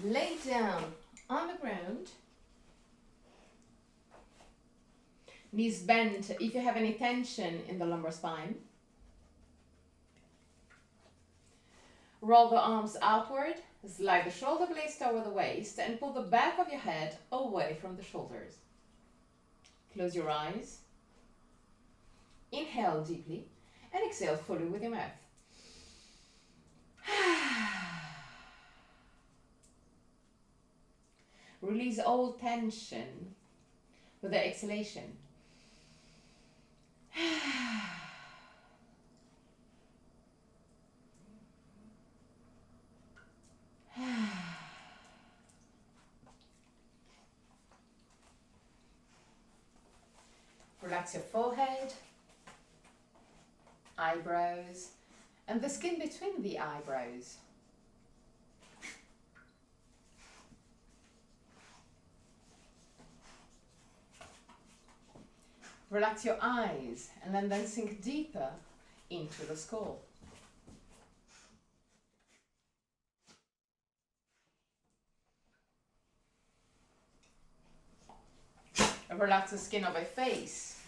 Lay down on the ground. Knees bent if you have any tension in the lumbar spine. Roll the arms outward, slide the shoulder blades over the waist and pull the back of your head away from the shoulders. Close your eyes. Inhale deeply and exhale fully with your mouth. Release all tension with the exhalation. Relax your forehead, eyebrows, and the skin between the eyebrows. Relax your eyes and then sink deeper into the skull. Relax the skin of your face.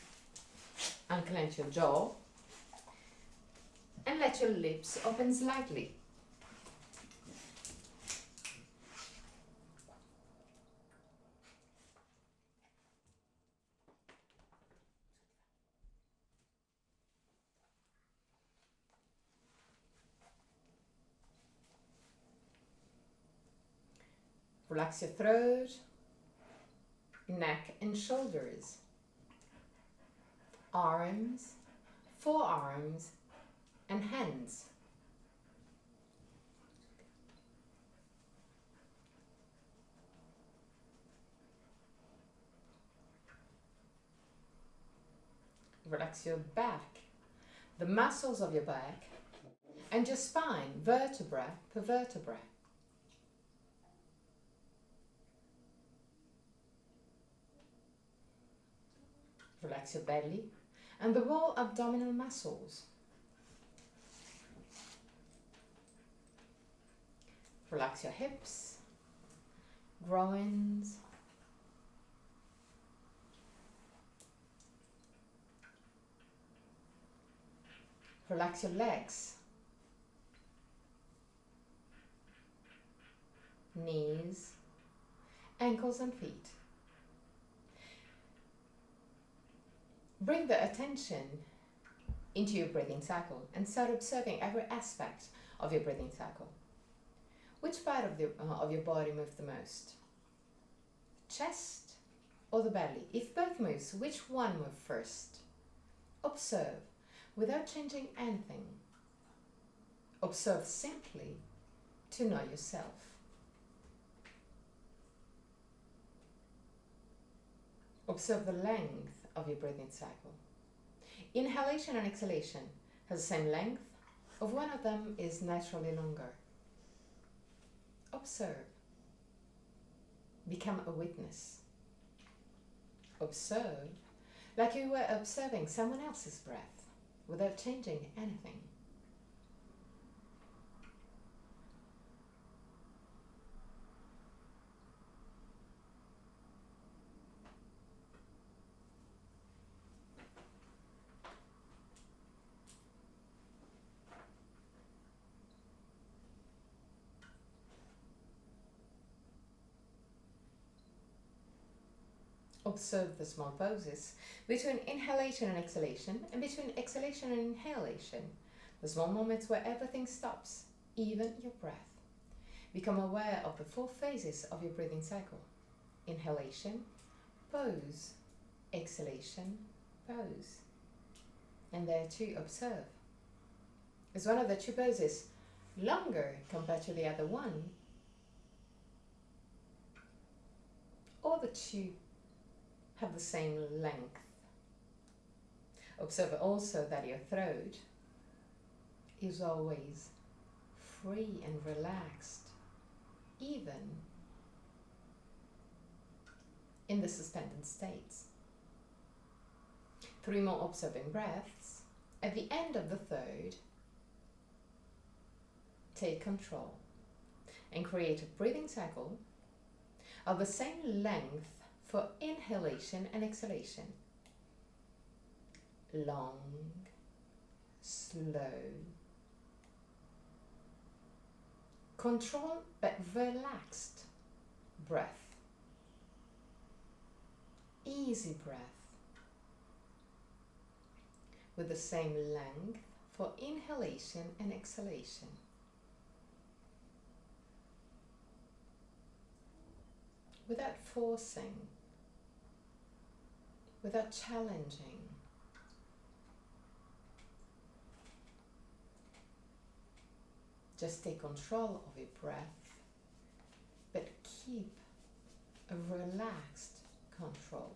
Unclench your jaw and let your lips open slightly. Relax your throat, neck and shoulders, arms, forearms and hands. Relax your back, the muscles of your back and your spine, vertebra per vertebra. Relax your belly and the whole abdominal muscles. Relax your hips, groins, relax your legs, knees, ankles and feet. Bring the attention into your breathing cycle and start observing every aspect of your breathing cycle. Which part of your body moves the most? Chest or the belly? If both moves, which one moves first? Observe without changing anything. Observe simply to know yourself. Observe the length of your breathing cycle. Inhalation and exhalation has the same length, or one of them is naturally longer. Observe. Become a witness. Observe like you were observing someone else's breath without changing anything. Observe the small pauses between inhalation and exhalation, and between exhalation and inhalation, the small moments where everything stops, even your breath. Become aware of the 4 phases of your breathing cycle. Inhalation, pause, exhalation, pause. And there too, observe. Is one of the 2 poses longer compared to the other one? Or the 2 have the same length? Observe also that your throat is always free and relaxed, even in the suspended states. 3 more observing breaths. At the end of the 3rd, take control and create a breathing cycle of the same length for inhalation and exhalation. Long, slow, controlled but relaxed breath. Easy breath with the same length for inhalation and exhalation. Without forcing, without challenging. Just take control of your breath, but keep a relaxed control.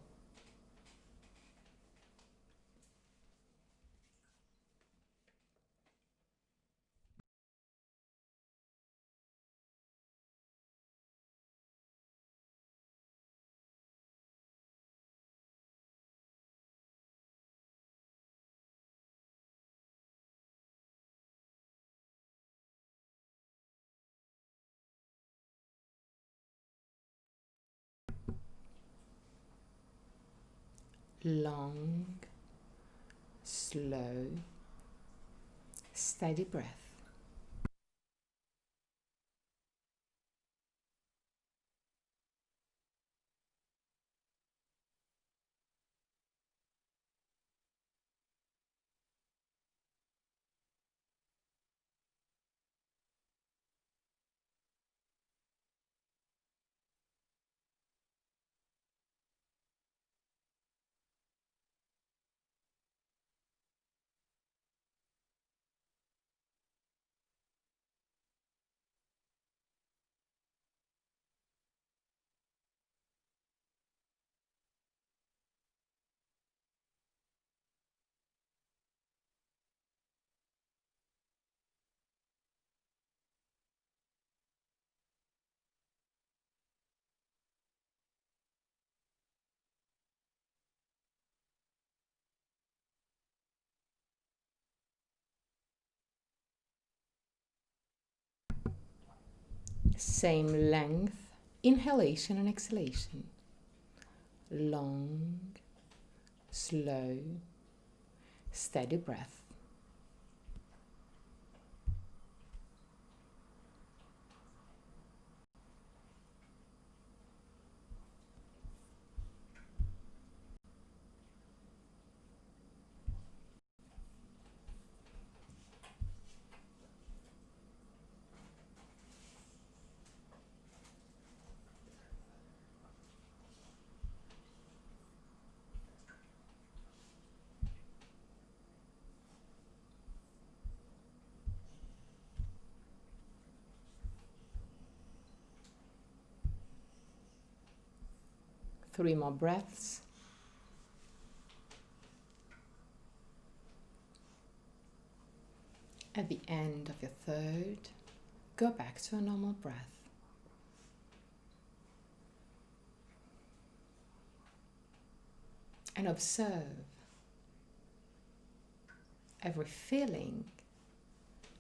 Long, slow, steady breath. Same length, inhalation and exhalation. Long, slow, steady breath. Three more breaths. At the end of your third, go back to a normal breath. And observe every feeling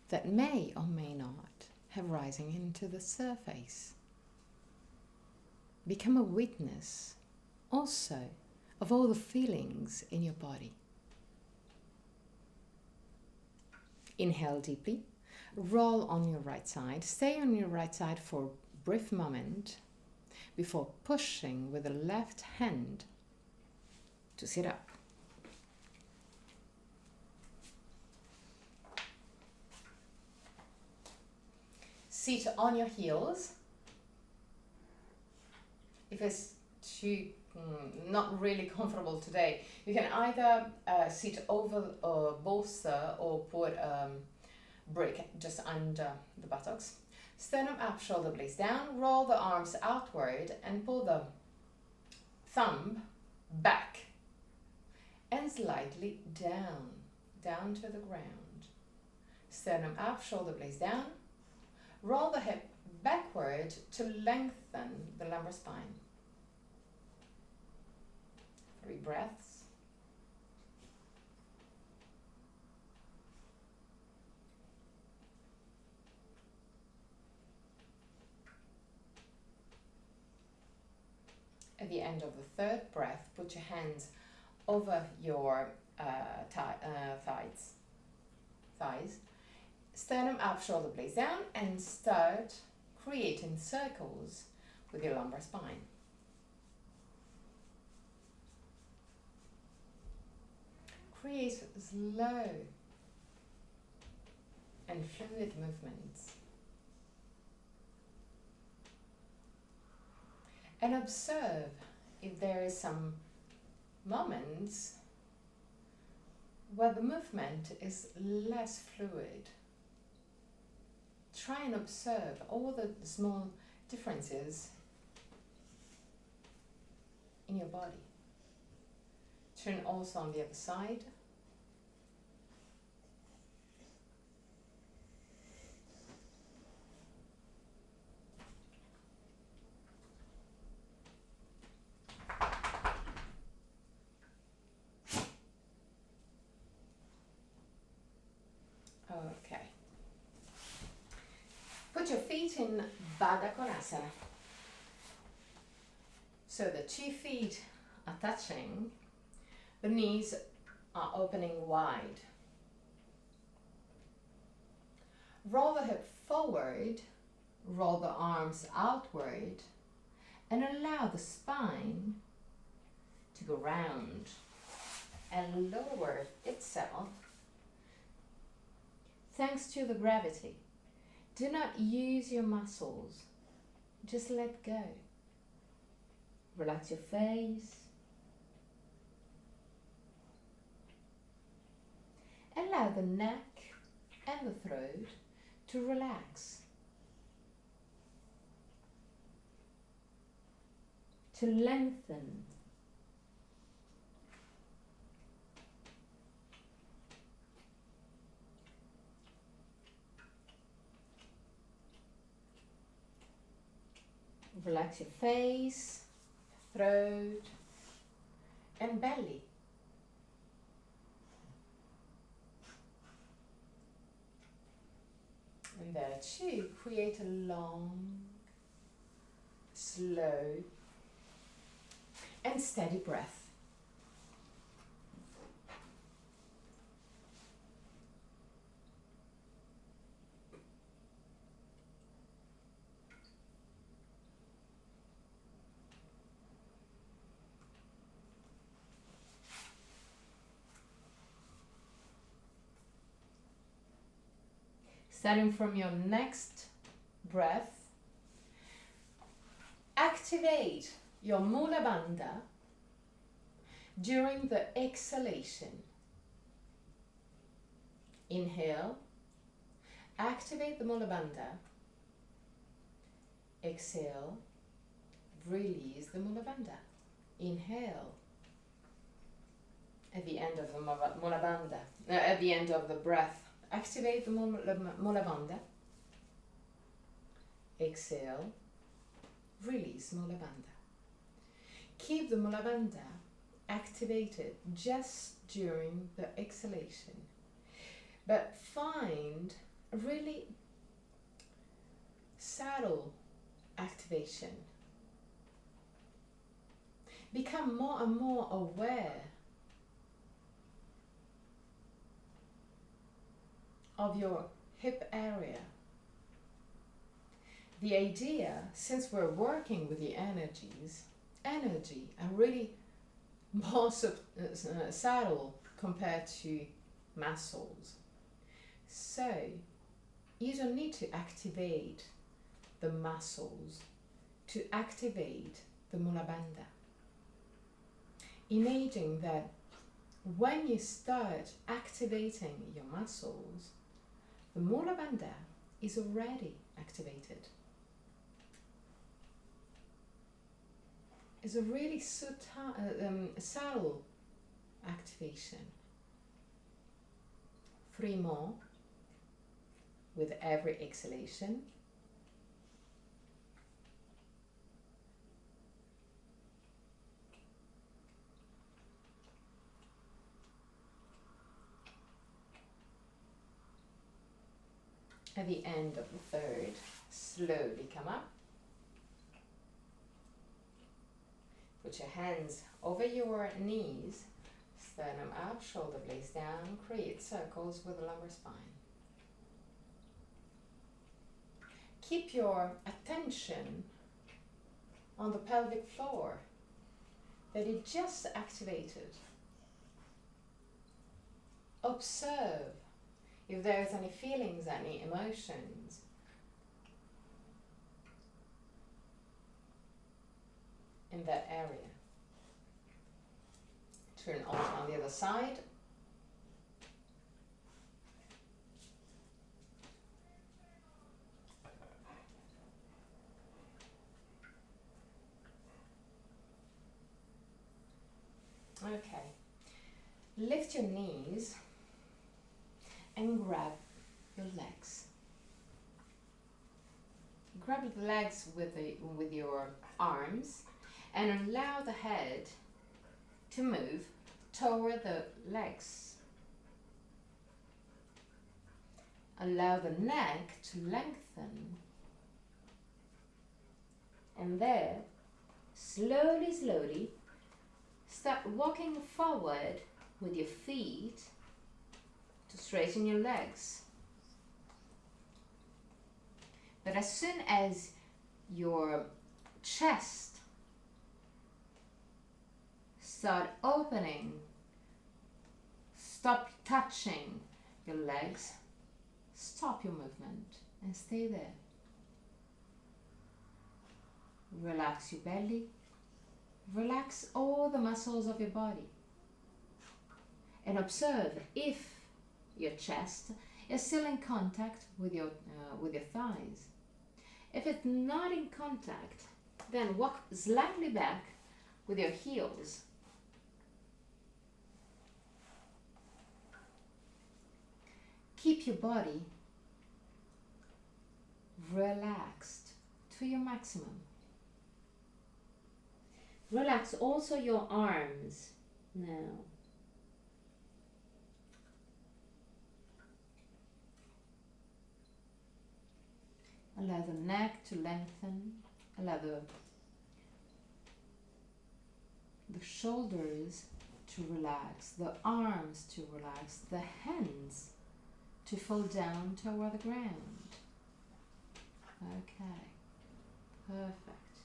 that may or may not have rising into the surface. Become a witness also of all the feelings in your body. Inhale deeply, roll on your right side, stay on your right side for a brief moment before pushing with the left hand to sit up. Sit on your heels. If it's not really comfortable today, you can either sit over a bolster or put a brick just under the buttocks. Sternum up, shoulder blades down, roll the arms outward and pull the thumb back and slightly down to the ground. Sternum up, shoulder blades down, roll the hip backward to lengthen the lumbar spine. 3 breaths. At the end of the third breath, put your hands over your thighs, sternum up, shoulder blades down, and start creating circles with your lumbar spine. Create slow and fluid movements. And observe if there is some moments where the movement is less fluid. Try and observe all the small differences in your body. Turn also on the other side. Okay. Put your feet in Baddha Konasana. So the 2 feet are touching, the knees are opening wide. Roll the hip forward, roll the arms outward, and allow the spine to go round and lower itself thanks to the gravity. Do not use your muscles, just let go. Relax your face. Allow the neck and the throat to relax, to lengthen. Relax your face, throat, and belly. And there too, create a long, slow, and steady breath. Starting from your next breath, activate your Mula Bandha during the exhalation. Inhale, activate the Mula Bandha. Exhale, release the Mula Bandha. Inhale. At the end of the Mula Bandha, at the end of the breath, activate the Mula Bandha. Exhale, release Mula Bandha. Keep the Mula Bandha activated just during the exhalation, but find a really subtle activation. Become more and more aware of your hip area. The idea, since we're working with the energy are really more subtle compared to muscles. So you don't need to activate the muscles to activate the Mula Bandha. Imagine that when you start activating your muscles, the Mula Bandha is already activated. It's a really subtle activation. 3 more with every exhalation. At the end of the third, slowly come up. Put your hands over your knees, sternum up, shoulder blades down, create circles with the lower spine. Keep your attention on the pelvic floor that it just activated. Observe if there's any feelings, any emotions. In that area. Turn also on the other side. Okay. Lift your knees and grab your legs. Grab the legs with your arms and allow the head to move toward the legs. Allow the neck to lengthen. And there, slowly, slowly, start walking forward with your feet to straighten your legs. But as soon as your chest start opening, stop touching your legs, stop your movement and stay there. Relax your belly, relax all the muscles of your body, and observe if your chest is still in contact with your thighs. If it's not in contact, then walk slightly back with your heels. Keep your body relaxed to your maximum. Relax also your arms now. Allow the neck to lengthen. Allow the shoulders to relax, the arms to relax, the hands to fall down toward the ground. Okay, perfect.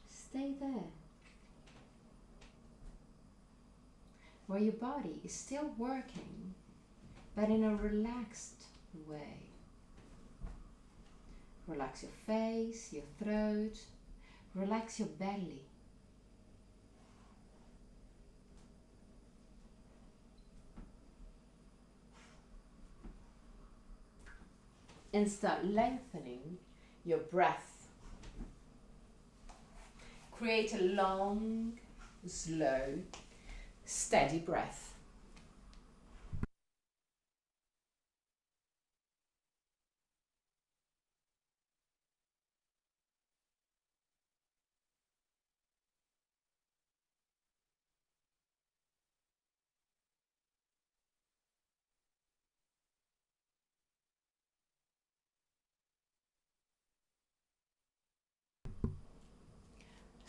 Stay there, where your body is still working, but in a relaxed way. Relax your face, your throat, relax your belly. And start lengthening your breath. Create a long, slow, steady breath.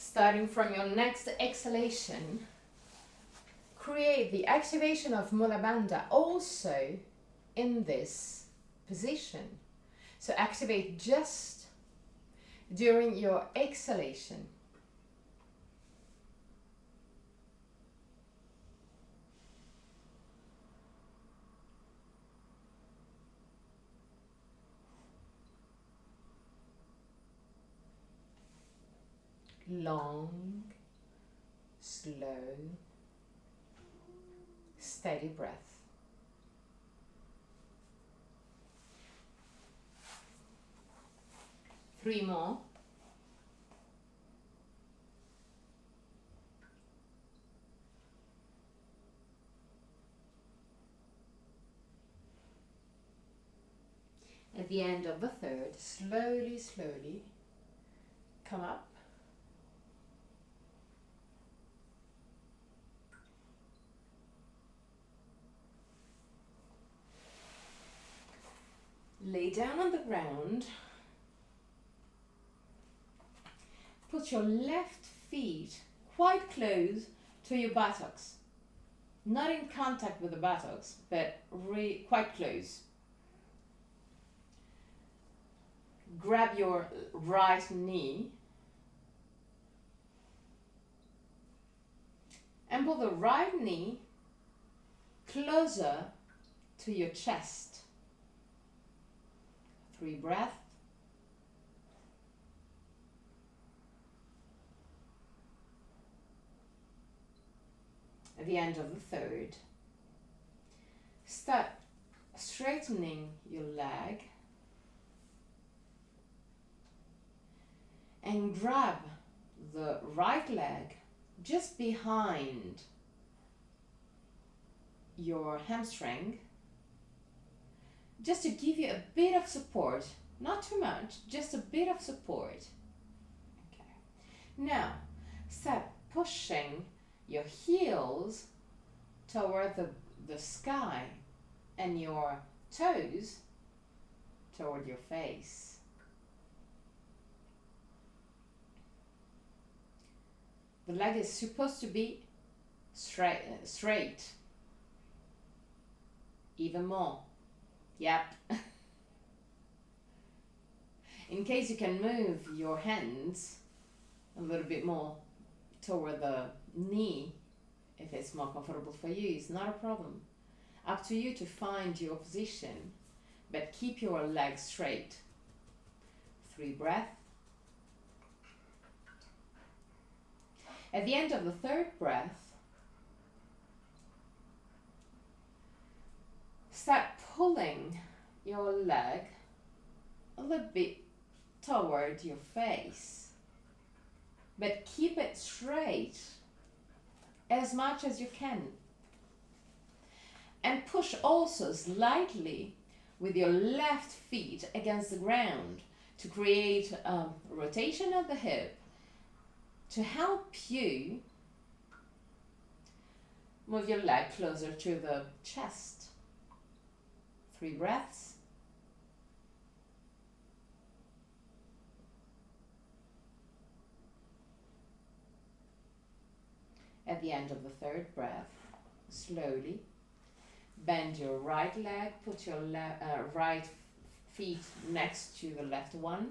Starting from your next exhalation, create the activation of Mula Bandha also in this position. So activate just during your exhalation. Long, slow, steady breath. Three more. At the end of the third, slowly, slowly come up. Lay down on the ground. put your left feet quite close to your buttocks. Not in contact with the buttocks, but quite close. Grab your right knee and pull the right knee closer to your chest. 3 breaths. At the end of the 3rd, start straightening your leg and grab the right leg just behind your hamstring, just to give you a bit of support, not too much, just a bit of support. Okay. Now, start pushing your heels toward the sky and your toes toward your face. The leg is supposed to be straight. Even more. Yep. In case you can move your hands a little bit more toward the knee, if it's more comfortable for you, it's not a problem. Up to you to find your position, but keep your legs straight. 3 breaths. At the end of the 3rd breath, start pulling your leg a little bit toward your face, but keep it straight as much as you can. And push also slightly with your left feet against the ground to create a rotation of the hip to help you move your leg closer to the chest. 3 breaths. At the end of the 3rd breath, slowly bend your right leg, put your right feet next to the left one,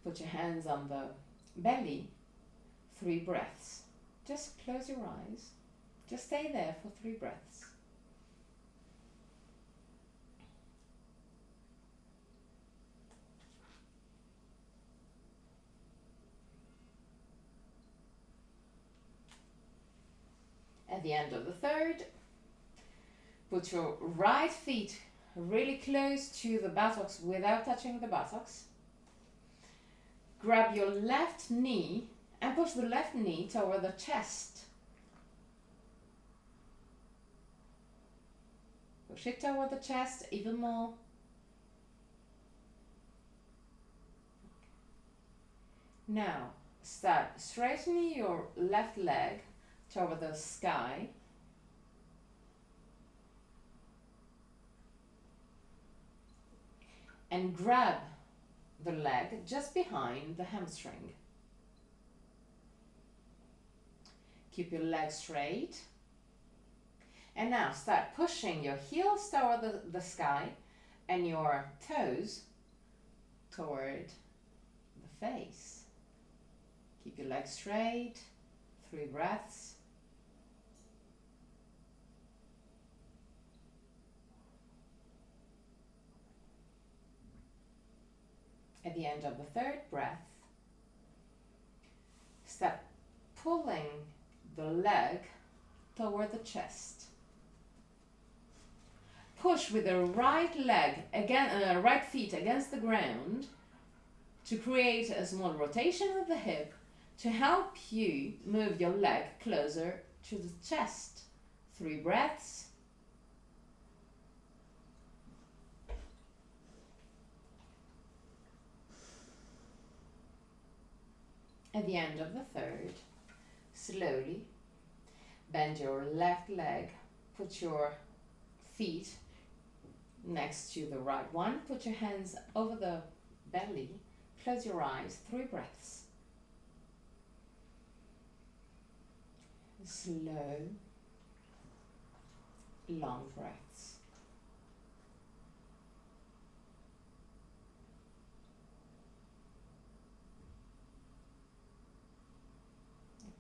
put your hands on the belly. 3 breaths. Just close your eyes. Just stay there for 3 breaths. At the end of the 3rd, put your right feet really close to the buttocks without touching the buttocks. Grab your left knee and push the left knee toward the chest. Push it toward the chest even more. Now, start straightening your left leg toward the sky. And grab the leg just behind the hamstring. Keep your leg straight. And now start pushing your heels toward the sky and your toes toward the face. Keep your legs straight. 3 breaths. At the end of the 3rd breath, start pulling the leg toward the chest. Push with the right leg right feet against the ground to create a small rotation of the hip to help you move your leg closer to the chest. 3 breaths. At the end of the 3rd, slowly bend your left leg, put your feet next to the right one, put your hands over the belly, close your eyes, 3 breaths. slow, long breaths.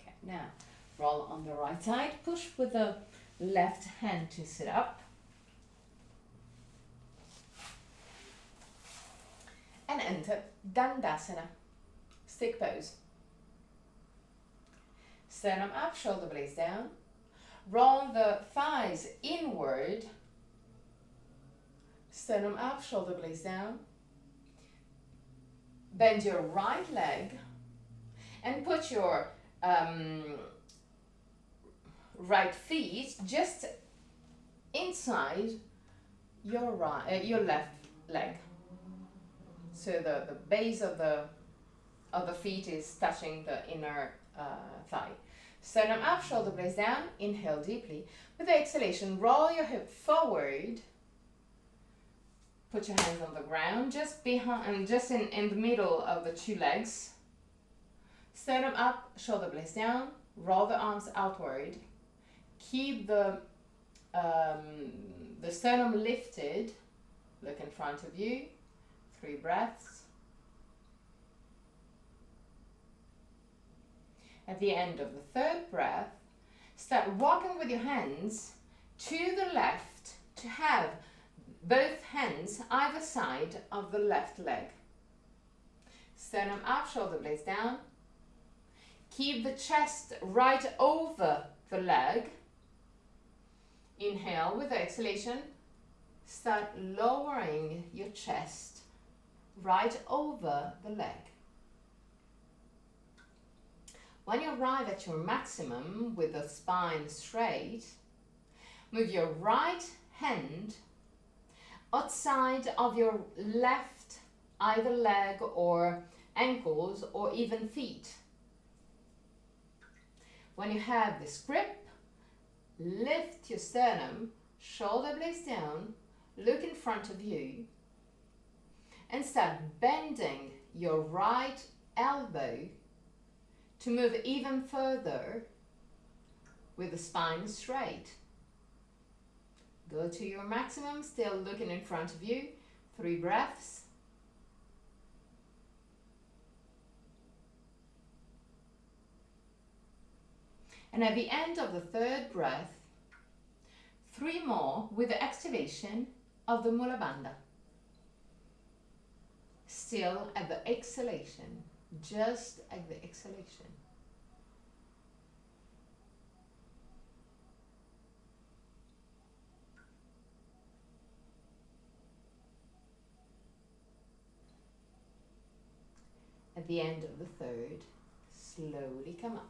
Okay, now roll on the right side, push with the left hand to sit up. And enter Dandasana, stick pose. Sternum up, shoulder blades down. Roll the thighs inward. Sternum up, shoulder blades down. Bend your right leg and put your right feet just inside your left leg. So the base of the feet is touching the inner thigh. Sternum up, shoulder blades down. Inhale deeply. With the exhalation, roll your hip forward. Put your hands on the ground, just behind, just in the middle of the two legs. Sternum up, shoulder blades down. Roll the arms outward. Keep the sternum lifted. Look in front of you. 3 breaths. At the end of the 3rd breath, start walking with your hands to the left to have both hands either side of the left leg. Sternum up, shoulder blades down. Keep the chest right over the leg. Inhale with the exhalation. Start lowering your chest right over the leg. When you arrive at your maximum with the spine straight, move your right hand outside of your left either leg or ankles or even feet. When you have this grip, lift your sternum, shoulder blades down, look in front of you, and start bending your right elbow to move even further with the spine straight. Go to your maximum, still looking in front of you. 3 breaths. And at the end of the 3rd breath, 3 more with the activation of the Mula Bandha. Still at the exhalation, just at the exhalation. At the end of the 3rd, slowly come up.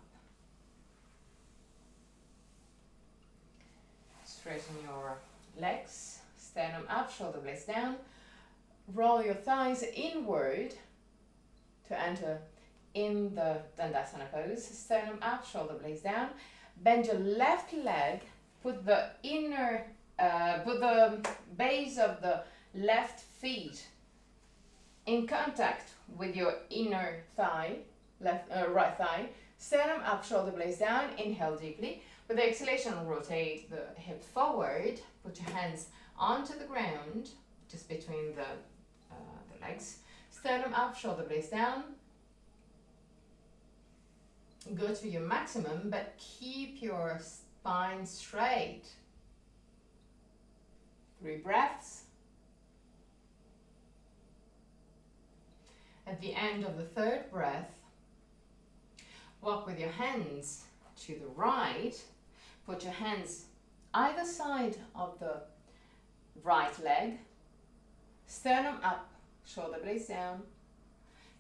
Straighten your legs, sternum up, shoulder blades down. Roll your thighs inward to enter in the Dandasana pose. Sternum up, shoulder blades down. Bend your left leg, put the base of the left feet in contact with your inner thigh, right thigh. Sternum up, shoulder blades down. Inhale deeply. With the exhalation, rotate the hip forward. Put your hands onto the ground, just between the legs. Sternum up, shoulder blades down. Go to your maximum, but keep your spine straight. 3 breaths. At the end of the 3rd breath, walk with your hands to the right. Put your hands either side of the right leg. Sternum up, shoulder blades down.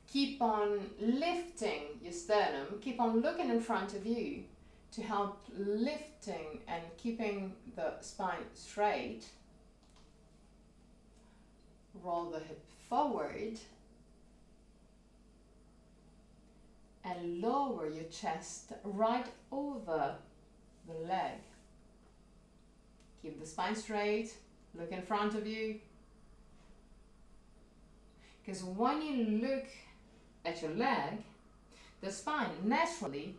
Keep on lifting your sternum. Keep on looking in front of you to help lifting and keeping the spine straight. Roll the hip forward and lower your chest right over the leg. Keep the spine straight, look in front of you. Because when you look at your leg, the spine naturally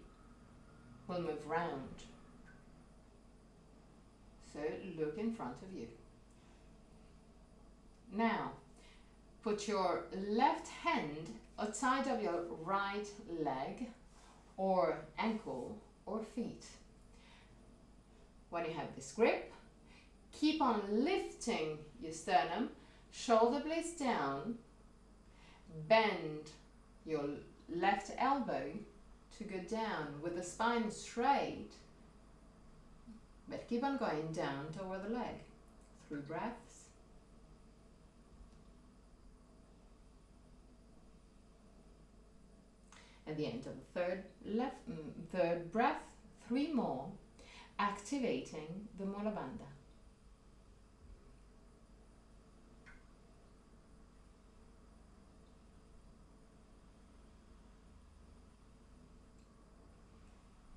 will move round. So look in front of you. Now, put your left hand outside of your right leg or ankle or feet. When you have this grip, keep on lifting your sternum, shoulder blades down, bend your left elbow to go down with the spine straight, but keep on going down toward the leg through breaths. At the end of the third breath, 3 more, activating the mula bandha.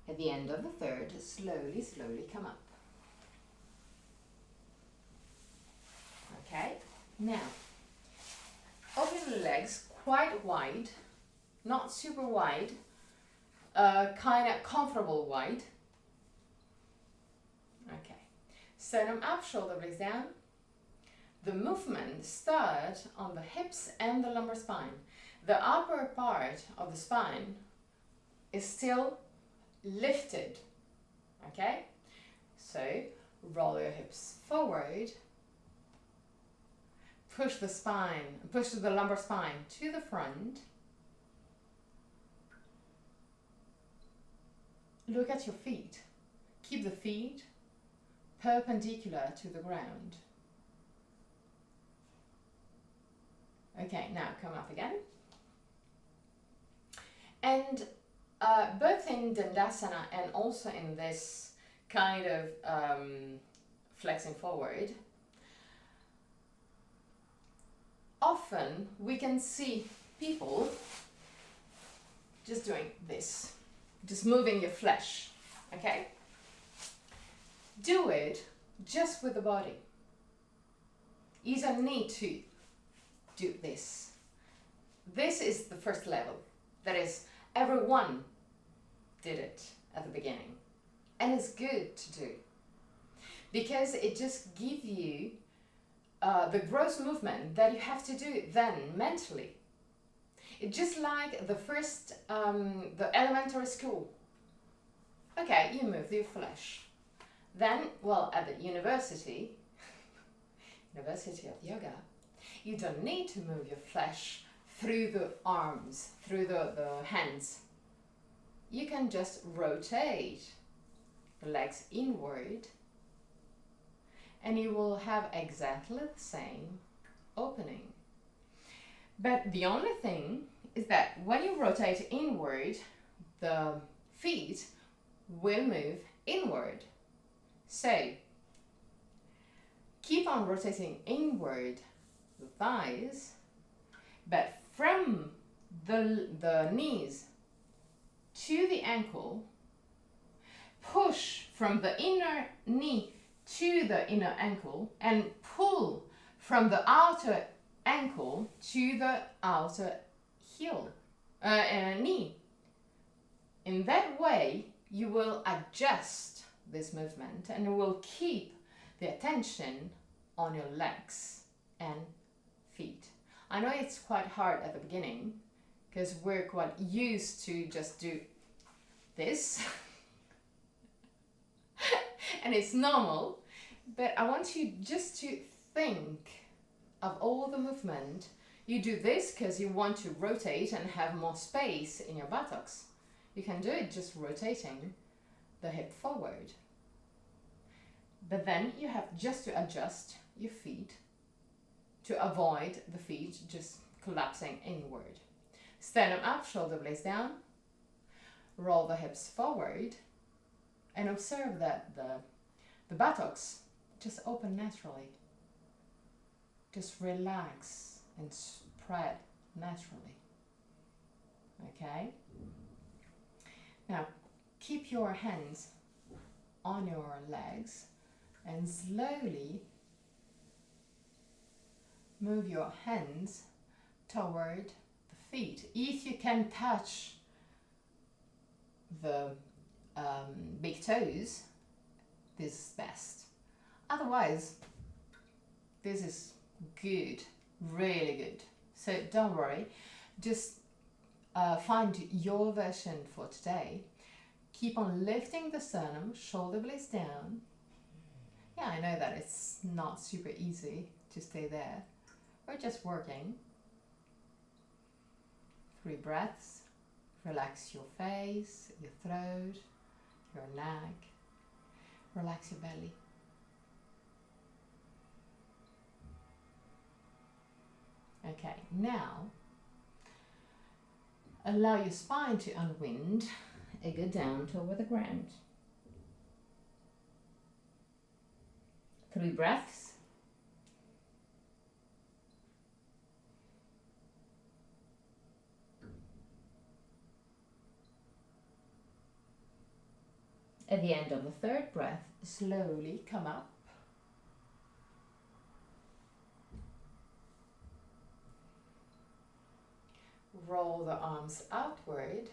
At the end of the third, slowly, slowly come up. Okay, now, open the legs quite wide, not super wide, kind of comfortable wide. Okay, sternum up, shoulder blades down. The movement starts on the hips and the lumbar spine. The upper part of the spine is still lifted. Okay, so roll your hips forward, push the lumbar spine to the front. Look at your feet. Keep the feet perpendicular to the ground. Okay, now come up again. And both in Dandasana and also in this kind of flexing forward, often we can see people just doing this, just moving your flesh, okay? Do it just with the body. You don't need to do this. This is the first level. That is, everyone did it at the beginning. And it's good to do. Because it just gives you the gross movement that you have to do then mentally. It's just like the first, the elementary school. Okay, you move your flesh. Then, well, at the University of Yoga, you don't need to move your flesh through the arms, through the hands. You can just rotate the legs inward and you will have exactly the same opening. But the only thing is that when you rotate inward, the feet will move inward. So, keep on rotating inward the thighs, but from the knees to the ankle, push from the inner knee to the inner ankle and pull from the outer ankle to the outer heel, knee. In that way, you will adjust this movement and you will keep the attention on your legs and feet. I know it's quite hard at the beginning because we're quite used to just do this and it's normal, but I want you just to think of all the movement. You do this because you want to rotate and have more space in your buttocks. You can do it just rotating the hip forward. But then you have just to adjust your feet to avoid the feet just collapsing inward. Sternum up, shoulder blades down. Roll the hips forward and observe that the buttocks just open naturally. Just relax and spread naturally. Okay? Now, keep your hands on your legs and slowly move your hands toward the feet. If you can touch the big toes, this is best. Otherwise, this is good, really good. So don't worry, just find your version for today. Keep on lifting the sternum, shoulder blades down. Yeah, I know that it's not super easy to stay there. We're just working. 3 breaths. Relax your face, your throat, your neck. Relax your belly. Okay, now allow your spine to unwind and go down toward the ground. 3 breaths. At the end of the 3rd breath, slowly come up. Roll the arms outward,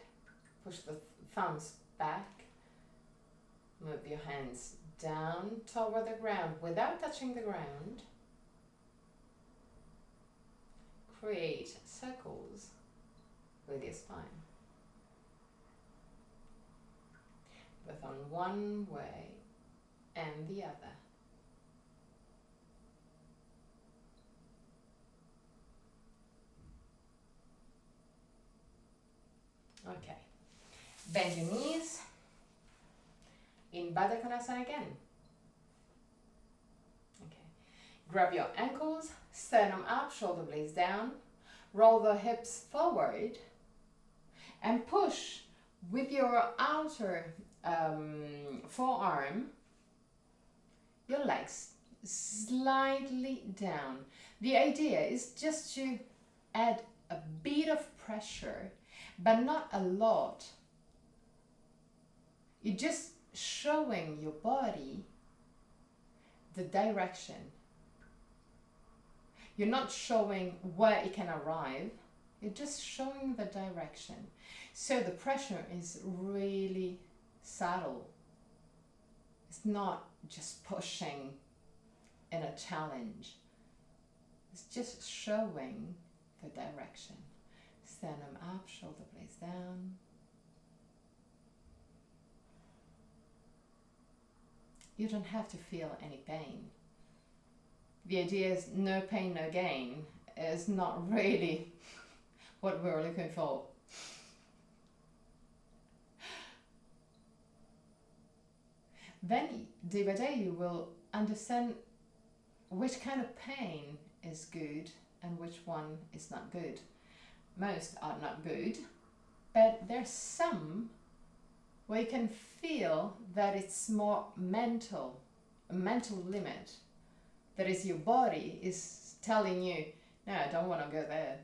push the thumbs back, move your hands down toward the ground without touching the ground. Create circles with your spine. Both on one way and the other. Okay, bend your knees in Baddha Konasana again. Okay, grab your ankles, sternum up, shoulder blades down, roll the hips forward and push with your outer forearm your legs slightly down. The idea is just to add a bit of pressure, but not a lot. You're just showing your body the direction. You're not showing where it can arrive. You're just showing the direction. So the pressure is really subtle. It's not just pushing in a challenge. It's just showing the direction. Sternum up, shoulder blades down. You don't have to feel any pain. The idea is no pain, no gain is not really what we're looking for. Then day by day you will understand which kind of pain is good and which one is not good. Most are not good, but there's some where you can feel that it's more mental, a mental limit. That is, your body is telling you, no, I don't want to go there.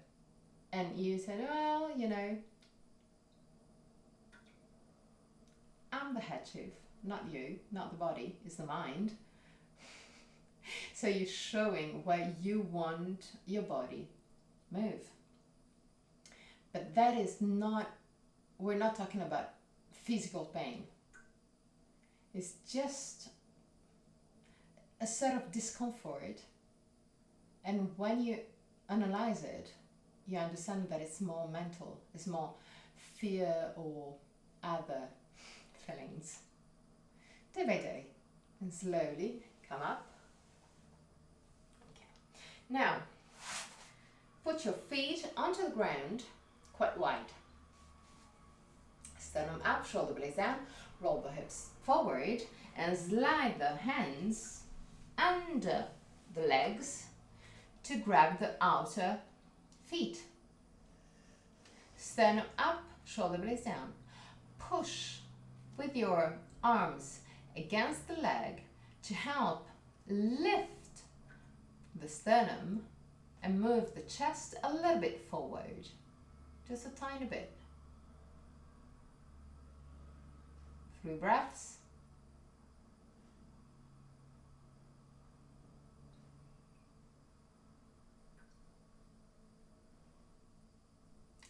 And you said, well, you know, I'm the head chief, not you, not the body, it's the mind. So you're showing where you want your body move. But that is not, we're not talking about physical pain. It's just a sort of discomfort. And when you analyze it, you understand that it's more mental, it's more fear or other feelings. Day by day, and slowly come up. Okay. Now, put your feet onto the ground quite wide. Sternum up, shoulder blades down, roll the hips forward and slide the hands under the legs to grab the outer feet. Sternum up, shoulder blades down. Push with your arms against the leg to help lift the sternum and move the chest a little bit forward, just a tiny bit. 3 breaths.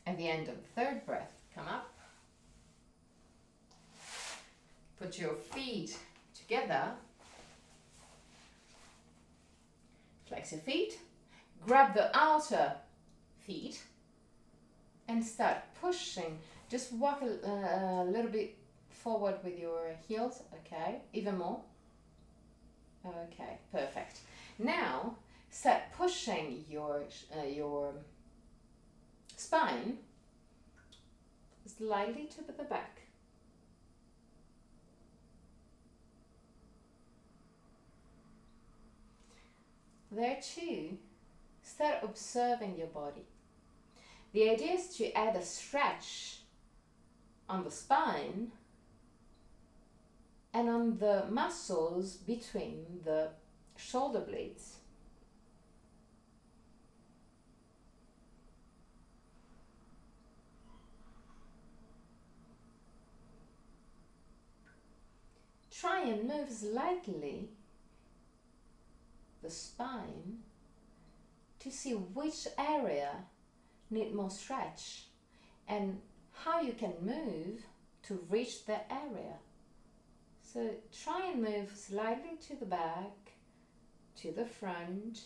At the end of the 3rd breath, come up. Put your feet together. Flex your feet. Grab the outer feet and start pushing. Just walk a little bit forward with your heels. Okay, even more. Okay, perfect. Now start pushing your spine slightly to the back. There too, start observing your body. The idea is to add a stretch on the spine and on the muscles between the shoulder blades. Try and move slightly the spine to see which area need more stretch and how you can move to reach that area. So try and move slightly to the back, to the front,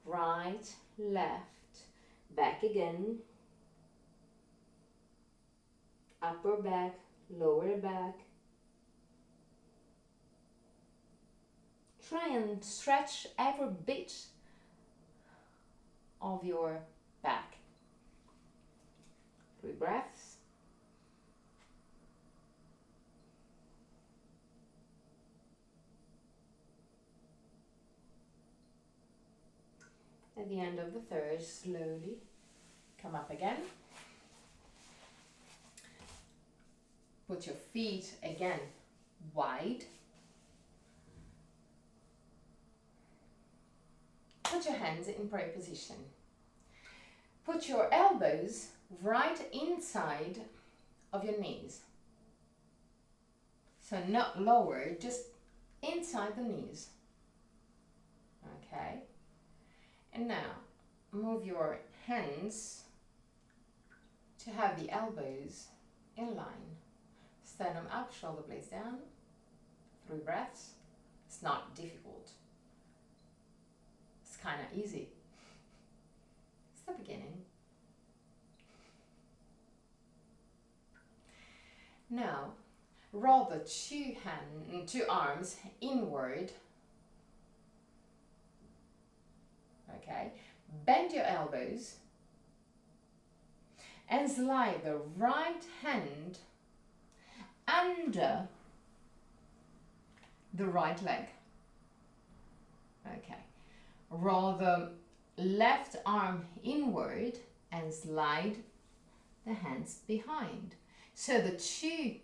right, left, back again, upper back, lower back. Try and stretch every bit of your back. 3 breaths. At the end of the third, slowly come up again. Put your feet again wide. Put your hands in prayer position. Put your elbows right inside of your knees. So not lower, just inside the knees. Okay. And now move your hands to have the elbows in line. Sternum up, shoulder blades down. 3 breaths. It's not difficult. It's kind of easy. It's the beginning. Now, roll the 2 arms inward. Okay. Bend your elbows and slide the right hand under the right leg. Okay. Roll the left arm inward and slide the hands behind. So the 2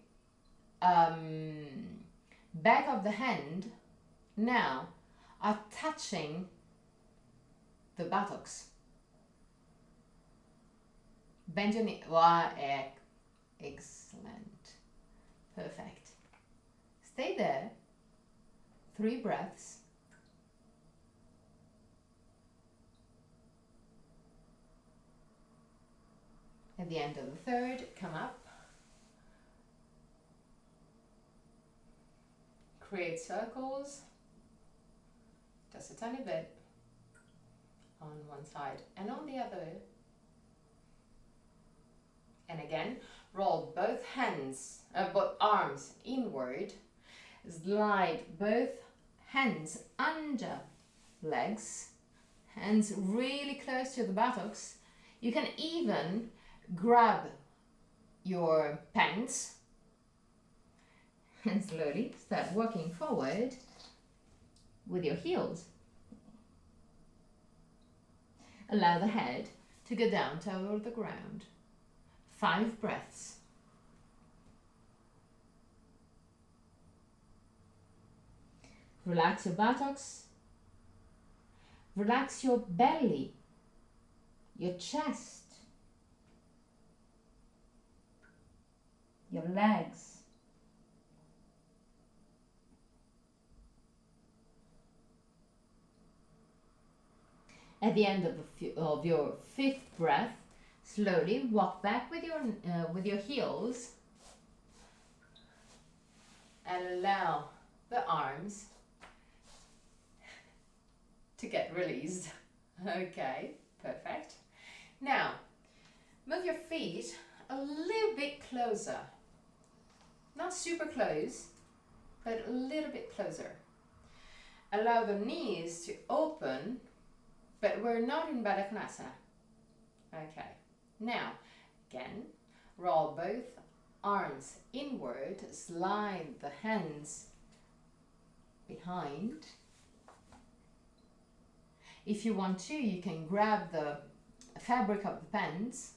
back of the hand now are touching the buttocks. Bend your knee. Excellent. Perfect. Stay there. 3 breaths. At the end of the third, come up. Create circles. Just a tiny bit on one side and on the other. And again, roll both hands, both arms inward. Slide both hands under legs. Hands really close to the buttocks. You can even grab your pants and slowly start walking forward with your heels. Allow the head to go down toward the ground. 5 breaths. Relax your buttocks. Relax your belly, your chest, your legs. At the end of your 5th breath, slowly walk back with your heels and allow the arms to get released. Okay, perfect. Now, move your feet a little bit closer. Not super close, but a little bit closer. Allow the knees to open, but we're not in Baddha Konasana. Okay, now, again, roll both arms inward, slide the hands behind. If you want to, you can grab the fabric of the pants.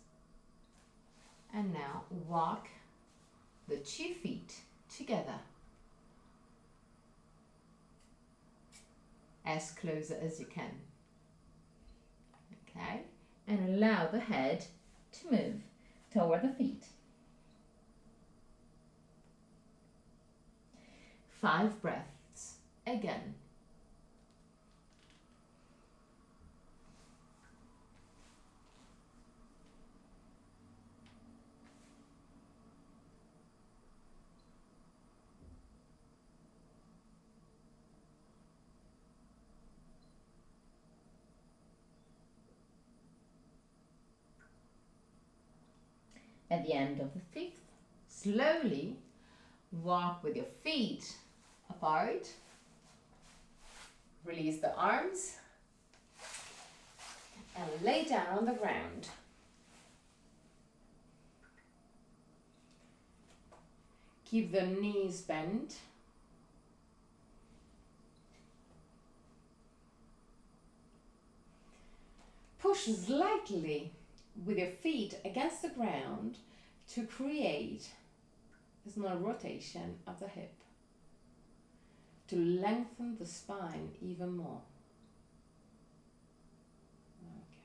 And now walk the 2 feet together. As close as you can. Okay, and allow the head to move toward the feet. 5 breaths again. At the end of the 5th, slowly walk with your feet apart. Release the arms and lay down on the ground. Keep the knees bent. Push slightly with your feet against the ground to create a small rotation of the hip to lengthen the spine even more.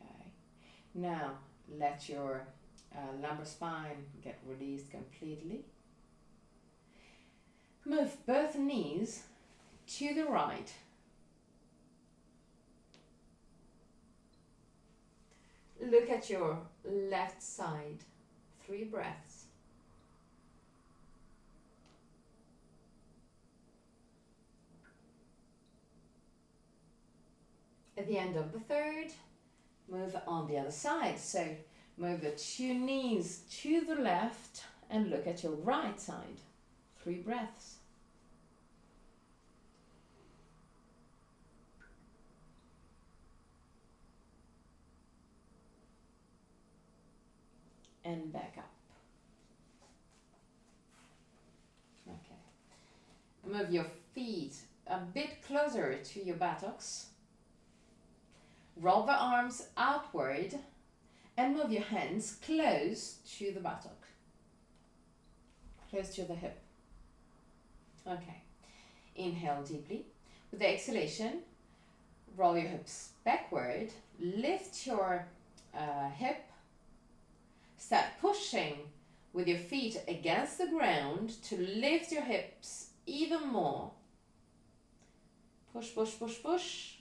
Okay, now let your lumbar spine get released completely. Move both knees to the right. Look at your left side. 3 breaths. At the end of the 3rd, move on the other side. So move the 2 knees to the left and look at your right side. 3 breaths. And back up. Okay. Move your feet a bit closer to your buttocks. Roll the arms outward and move your hands close to the buttock. Close to the hip. Okay. Inhale deeply. With the exhalation, roll your hips backward. Lift your hip. Start pushing with your feet against the ground to lift your hips even more. Push, push, push, push.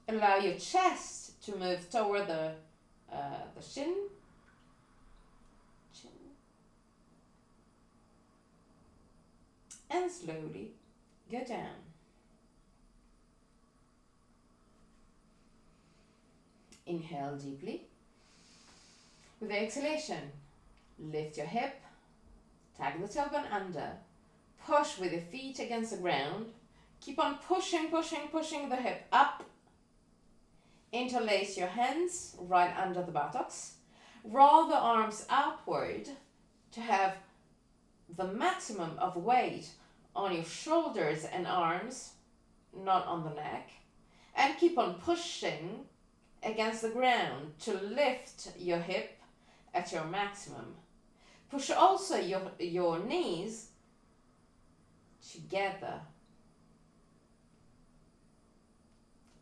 Allow your chest to move toward the chin. And slowly go down. Inhale deeply. With the exhalation, lift your hip, tag the tailbone under, push with your feet against the ground, keep on pushing, pushing, pushing the hip up, interlace your hands right under the buttocks, roll the arms outward to have the maximum of weight on your shoulders and arms, not on the neck, and keep on pushing against the ground to lift your hip at your maximum. Push also your knees together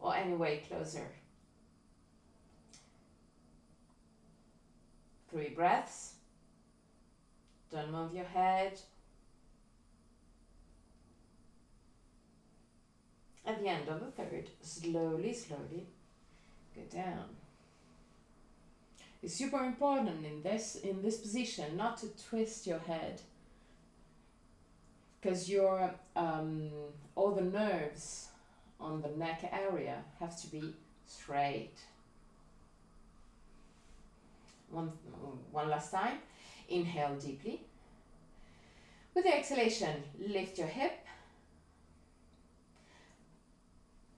or anyway closer. 3 breaths. Don't move your head. At the end of the 3rd, slowly, slowly go down. It's super important in this position not to twist your head. because your all the nerves on the neck area have to be straight. One last time. Inhale deeply. With the exhalation, lift your hip.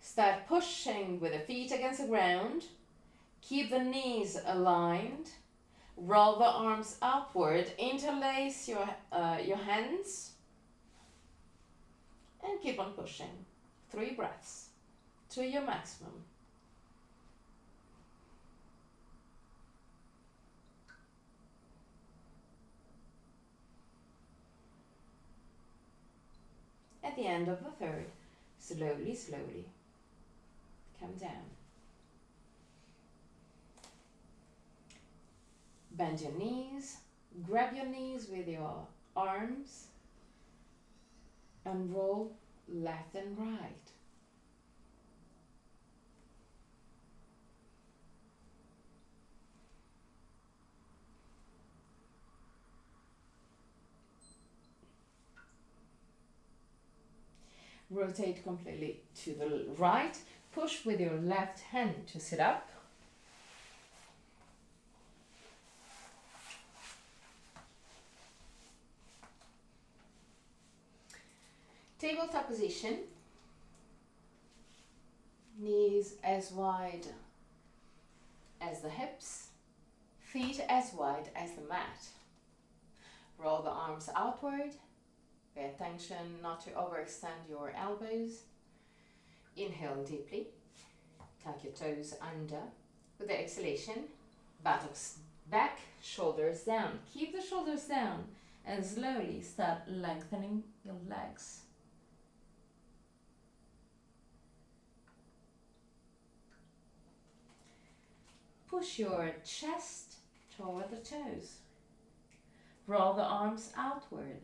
Start pushing with the feet against the ground. Keep the knees aligned. Roll the arms upward. Interlace your hands. And keep on pushing. 3 breaths to your maximum. At the end of the third, slowly, slowly, come down. Bend your knees, grab your knees with your arms, and roll left and right. Rotate completely to the right. Push with your left hand to sit up. Tabletop position. Knees as wide as the hips. Feet as wide as the mat. Roll the arms outward. Pay attention not to overextend your elbows. Inhale deeply. Tuck your toes under. With the exhalation, buttocks back, shoulders down. Keep the shoulders down and slowly start lengthening your legs. Push your chest toward the toes. Roll the arms outward.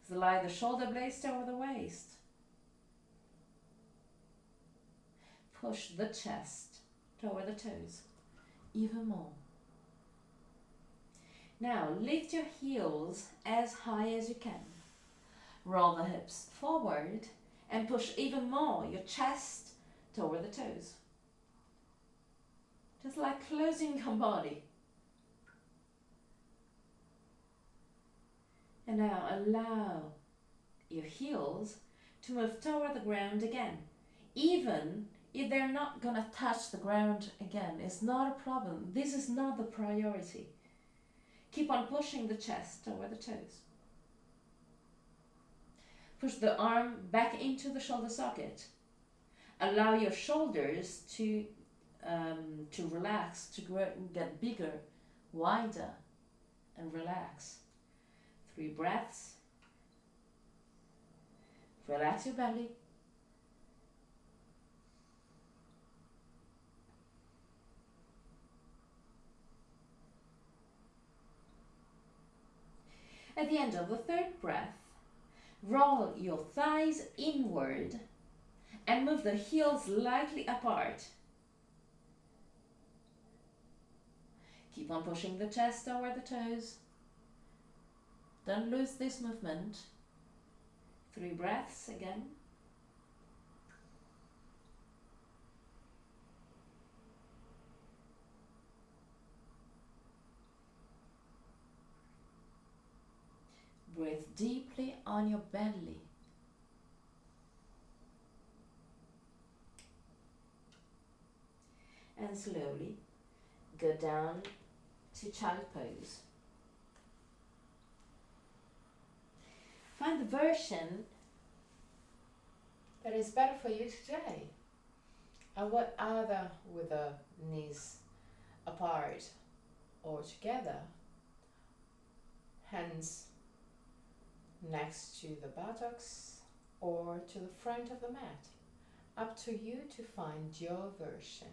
Slide the shoulder blades toward the waist. Push the chest toward the toes, even more. Now lift your heels as high as you can. Roll the hips forward and push even more your chest toward the toes. Just like closing your body. And now allow your heels to move toward the ground again. Even if they're not going to touch the ground again, it's not a problem. This is not the priority. Keep on pushing the chest toward the toes. Push the arm back into the shoulder socket. Allow your shoulders to relax, to get bigger, wider, and relax. 3 breaths. Relax your belly. At the end of the 3rd breath, roll your thighs inward and move the heels slightly apart. Keep on pushing the chest toward the toes. Don't lose this movement. 3 breaths again. Breathe deeply on your belly. And slowly go down to child pose. Find the version that is better for you today. And what either with the knees apart or together, hands next to the buttocks or to the front of the mat. Up to you to find your version.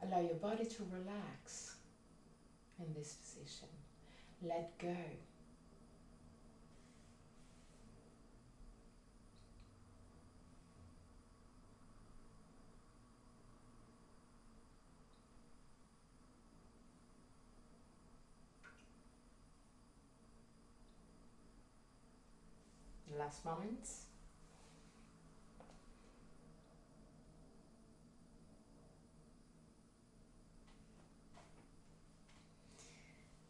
Allow your body to relax in this position. Let go. last moments.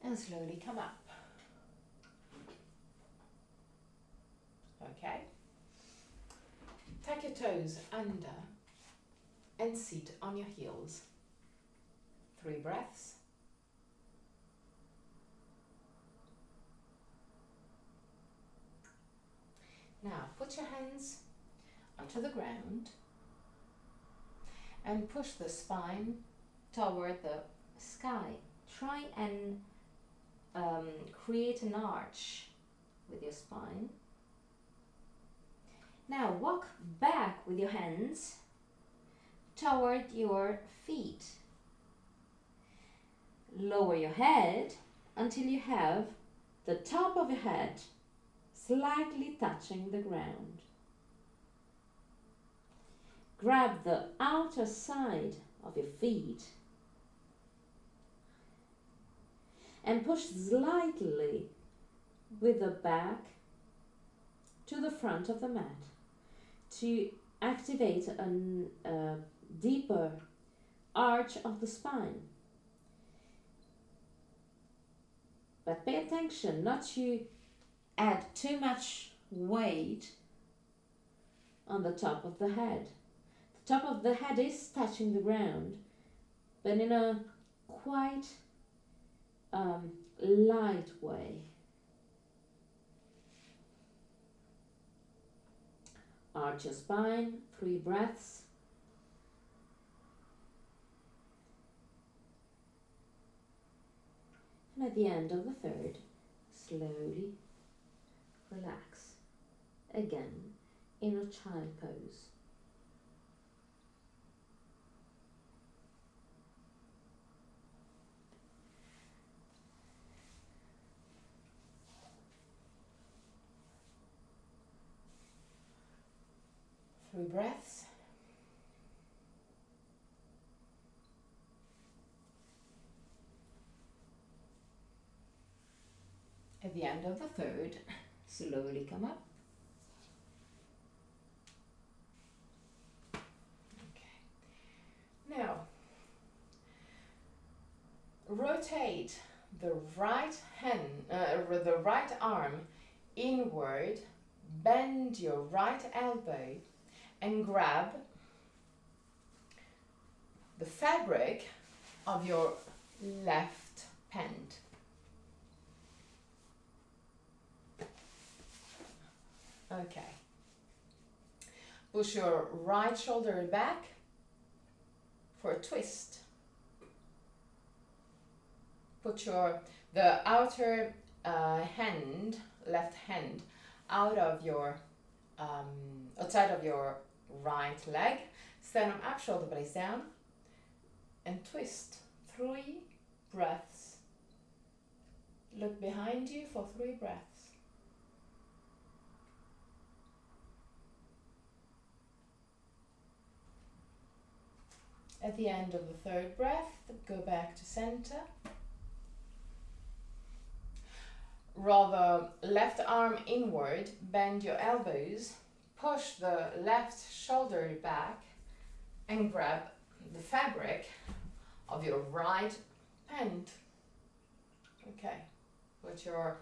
And slowly come up. Okay. Tuck your toes under and sit on your heels. 3 breaths. Now put your hands onto the ground and push the spine toward the sky. Try and create an arch with your spine. Now walk back with your hands toward your feet. Lower your head until you have the top of your head slightly touching the ground. Grab the outer side of your feet and push slightly with the back to the front of the mat to activate a deeper arch of the spine. But pay attention not to add too much weight on the top of the head. The top of the head is touching the ground, but in a quite light way. Arch your spine, 3 breaths. And at the end of the 3rd, slowly relax again in a child pose. Three breaths. At the end of the 3rd, slowly come up. Okay. Now, rotate the right hand, the right arm inward, bend your right elbow and grab the fabric of your left pant. Okay. Push your right shoulder back for a twist. Put the outer hand, left hand, outside of your right leg. Stand up, shoulder blades down, and twist. 3 breaths. Look behind you for 3 breaths. At the end of the 3rd breath, go back to center. Roll the left arm inward, bend your elbows, push the left shoulder back, and grab the fabric of your right pant. Okay, put your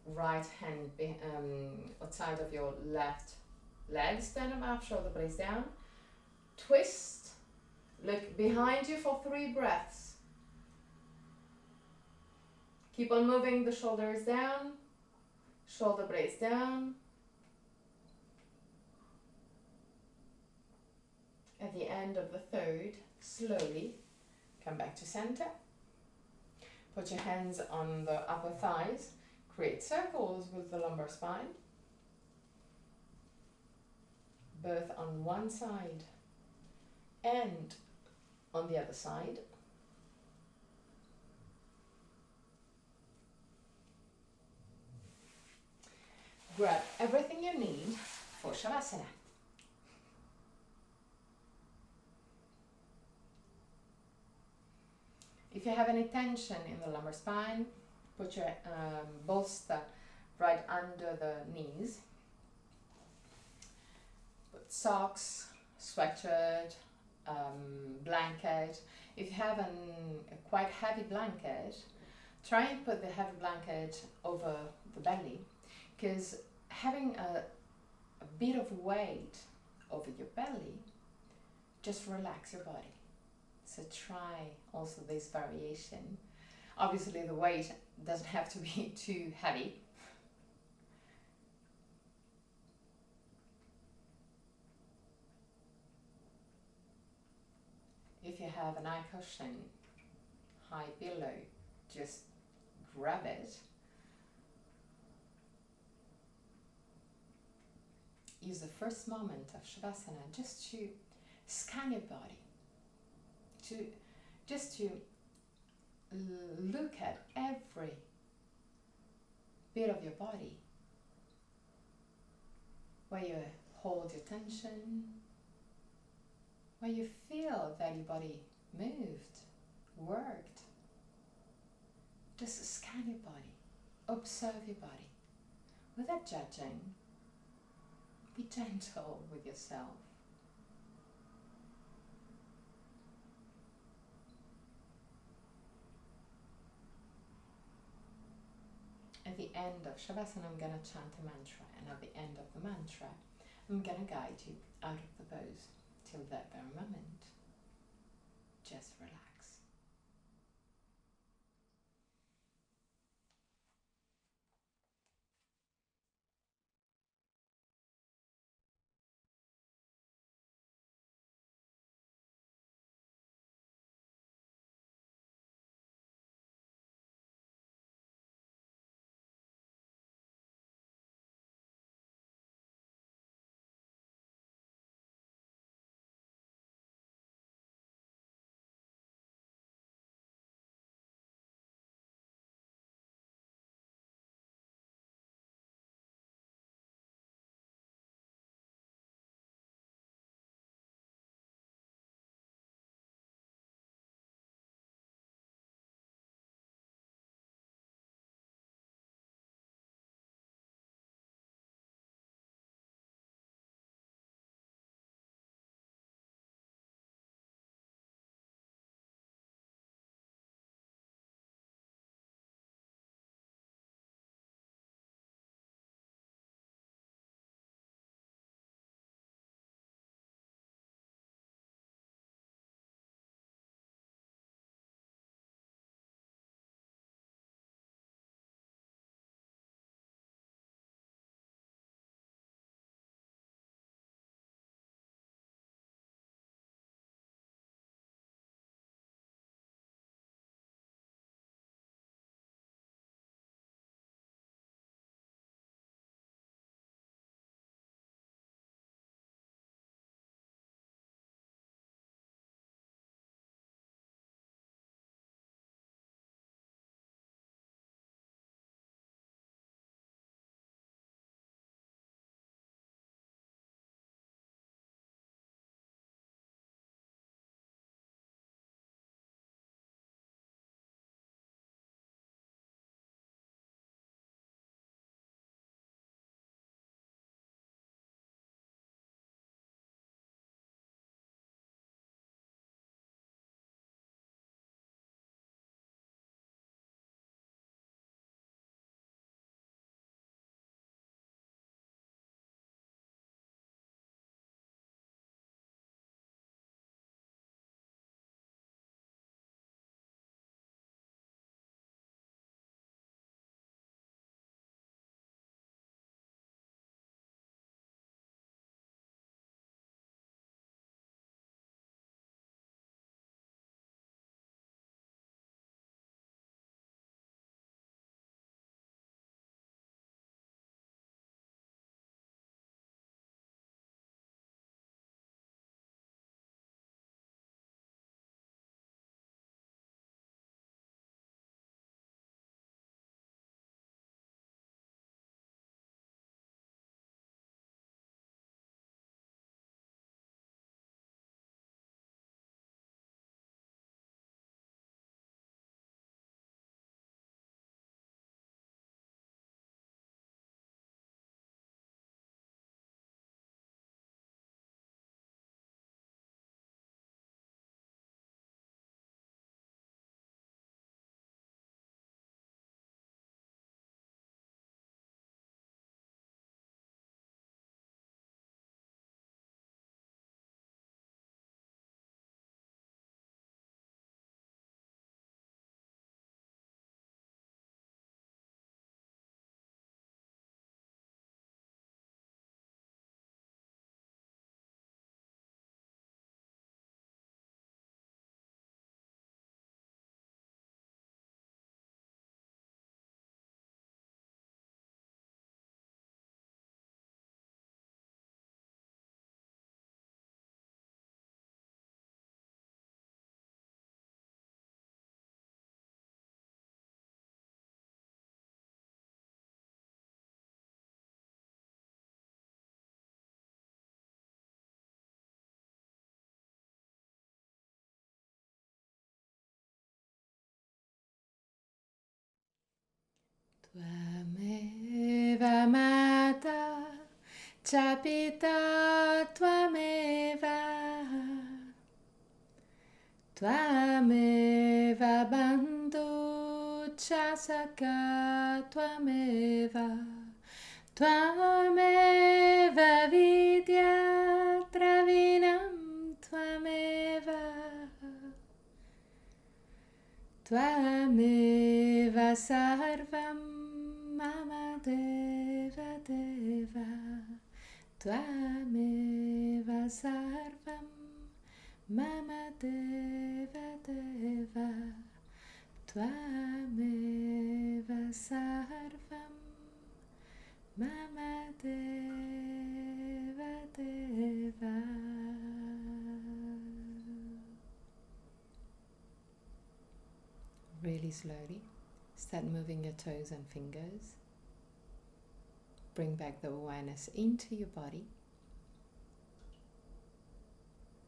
right hand outside of your left leg, stand up, shoulder blades down. Twist, look behind you for 3 breaths. Keep on moving the shoulders down, shoulder blades down. At the end of the 3rd, slowly come back to center. Put your hands on the upper thighs, create circles with the lumbar spine, both on one side and on the other side. Grab everything you need for Shavasana. If you have any tension in the lumbar spine, put your bolster right under the knees. Put socks, sweatshirt, blanket. If you have a quite heavy blanket, try and put the heavy blanket over the belly, because having a bit of weight over your belly just relax your body. So try also this variation. Obviously the weight doesn't have to be too heavy. If you have an eye cushion, high pillow, just grab it. Use the first moment of Shavasana just to scan your body, just to look at every bit of your body, where you hold your tension, where you feel that your body moved, worked. Just scan your body, observe your body, without judging. Be gentle with yourself. At the end of Shavasana, I'm going to chant a mantra, and at the end of the mantra, I'm going to guide you out of the pose till that very moment. Just relax. Tvameva mata, cha pita tvameva, tvameva bandhu cha saka tvameva, tvameva vidya dravinam tvameva, tvameva sarvam mama deva deva, tvameva sarvam mama deva deva, tvameva sarvam mama deva deva. Really slowly, start moving your toes and fingers. Bring back the awareness into your body.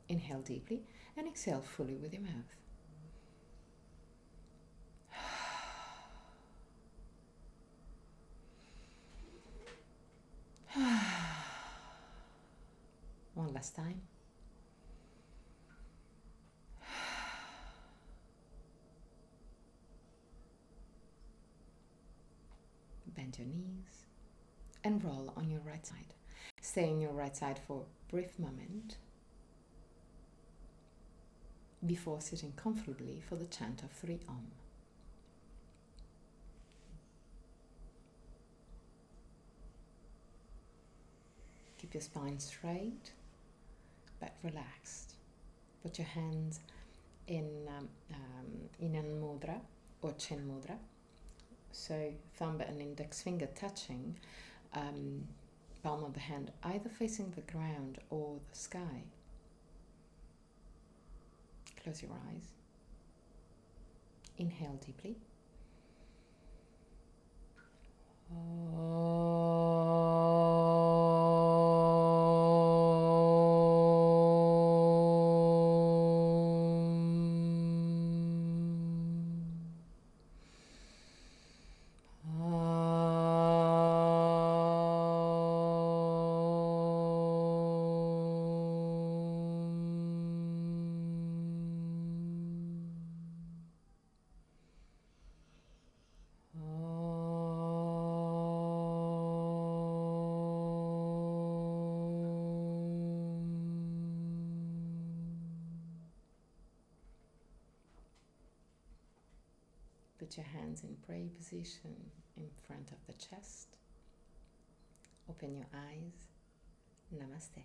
Inhale deeply and exhale fully with your mouth. One last time. Bend your knees and roll on your right side. Stay on your right side for a brief moment before sitting comfortably for the chant of 3 Om. Keep your spine straight but relaxed. Put your hands in unendosi or chin mudra. So thumb and index finger touching, palm of the hand either facing the ground or the sky. Close your eyes. Inhale deeply. Put your hands in prayer position in front of the chest. Open your eyes. Namaste.